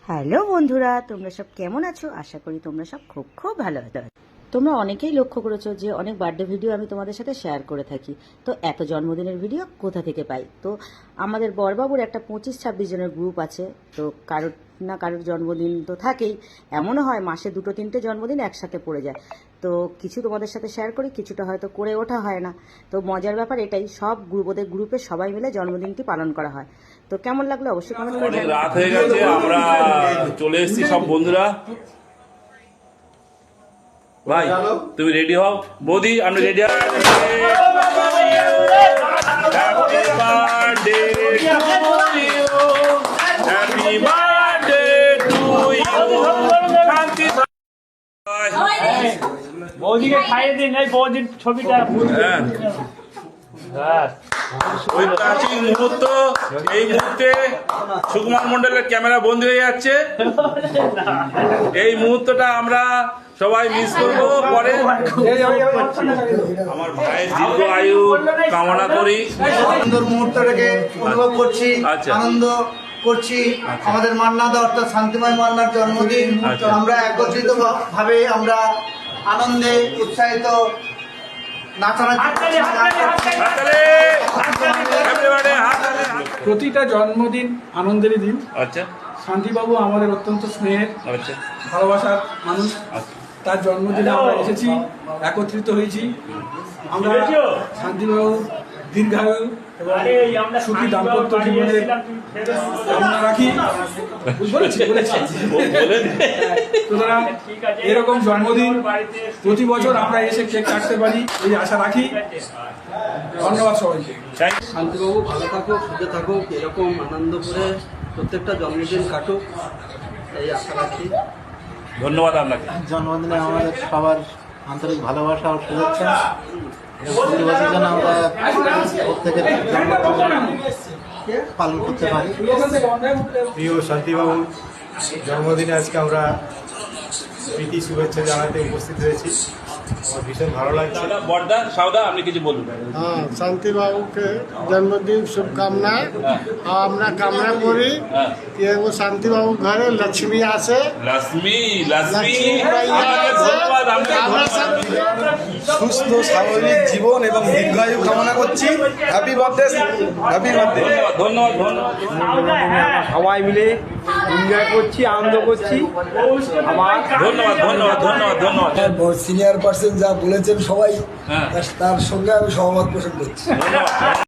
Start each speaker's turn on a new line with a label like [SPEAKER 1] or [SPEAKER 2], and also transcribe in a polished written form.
[SPEAKER 1] Hello বন্ধুরা, তোমরা সব কেমন আছো? আশা করি তোমরা সব খুব খুব ভালো আছো। তোমরা অনেকেই লক্ষ্য করেছো যে অনেক বার্থডে ভিডিও আমি তোমাদের সাথে শেয়ার করে থাকি। তো এত জন্মদিনের ভিডিও কোথা থেকে পাই? তো আমাদের বরবাবুর একটা 25-26 জনের গ্রুপ আছে। তো কারোর না কারোর জন্মদিন তো থাকেই, এমনও হয় মাসে 2-3টে জন্মদিন একসাথে পড়ে যায়। তো কিছু তোমাদের সাথে শেয়ার করি, কিছুটা হয়তো করে ওঠা হয় না। তো মজার ব্যাপার এটাই, সব ওদের গ্রুপে সবাই মিলে জন্মদিনটি পালন করা হয়। তো কেমন লাগলো অবশ্যই কমেন্ট করে
[SPEAKER 2] অনেক রাত হয়ে গেছে, আমরা চলে এসেছি সব বন্ধুরা। ভাই তুমি রেডি হও, বৌদি আমি রেডি।
[SPEAKER 3] বৌদিকে খাইয়ে দিন, এই বৌদির ছবিটা।
[SPEAKER 2] ঐতিহাসিক মুহূর্ত, এই মুহূর্তে সুকুমার মন্ডলের ক্যামেরা বন্ধ হয়ে যাচ্ছে। এই মুহূর্তটা আমরা সবাই মিস করবো পরে। আমার ভাইয়ের দীর্ঘ আয়ু কামনা করি।
[SPEAKER 4] সুন্দর মুহূর্তটাকে অনুভব করছি, আনন্দ করছি। আমাদের মান্নাদা অর্থাৎ শান্তিময় মান্নার জন্মদিন। আমরা একত্রিত ভাবে আমরা আনন্দে উৎসাহিত
[SPEAKER 5] প্রতিটা জন্মদিন আনন্দেরই দিন।
[SPEAKER 2] আচ্ছা,
[SPEAKER 5] শান্তিবাবু আমাদের অত্যন্ত স্নেহের, ভালোবাসার মানুষ। তার জন্মদিনে আমরা এসেছি, একত্রিত হয়েছি। আমরা শান্তিবাবু দীর্ঘায়ু এবং সুখী দাম্পত্য জীবনের কামনা রাখি। সুতরাং এরকম জন্মদিন প্রতি বছর আমরা এসে কেক কাটতে পারি, এই আশা রাখি। ধন্যবাদ সবাইকে।
[SPEAKER 6] শান্তিবাবু ভালো থাকুক, সুখে থাকুক, এরকম আনন্দ করে প্রত্যেকটা জন্মদিন কাটুক, এই আশা রাখি।
[SPEAKER 2] ধন্যবাদ আপনাকে।
[SPEAKER 4] জন্মদিনে আমাদের সবার আন্তরিক ভালোবাসা ও শুভেচ্ছা। প্রতি বছর যেন আমরা প্রত্যেকের জন্মদিন পালন করতে পারি।
[SPEAKER 7] প্রিয় শান্তিবাবুর জন্মদিনে আজকে আমরা প্রীতি শুভেচ্ছা জানাতে উপস্থিত হয়েছি। আমার ভীষণ ভালো লাগছে।
[SPEAKER 2] বড়দা সাউদা আপনি কিছু বলুন।
[SPEAKER 8] हाँ शांति बाबू के जन्मदिन शुभकामनाएं। আমরা কামনা করি যে ও শান্তি বাবু ঘরে লক্ষ্মী আসে,
[SPEAKER 2] লক্ষ্মী লক্ষ্মী
[SPEAKER 8] ধন্যবাদ।
[SPEAKER 7] সুস্থ স্বাভাবিক জীবন এবং দীর্ঘায়ু কামনা করছি। Happy birthday, happy birthday.
[SPEAKER 2] ধন্যবাদ ধন্যবাদ।
[SPEAKER 6] সবাই মিলে এনজয় করছি, আনন্দ করছি। আমার
[SPEAKER 2] ধন্যবাদ ধন্যবাদ ধন্যবাদ ধন্যবাদ।
[SPEAKER 9] সিনিয়র পার্সন যা বলেছেন সবাই, তার সঙ্গে আমি সহমত পোষণ করছি।
[SPEAKER 2] ধন্যবাদ।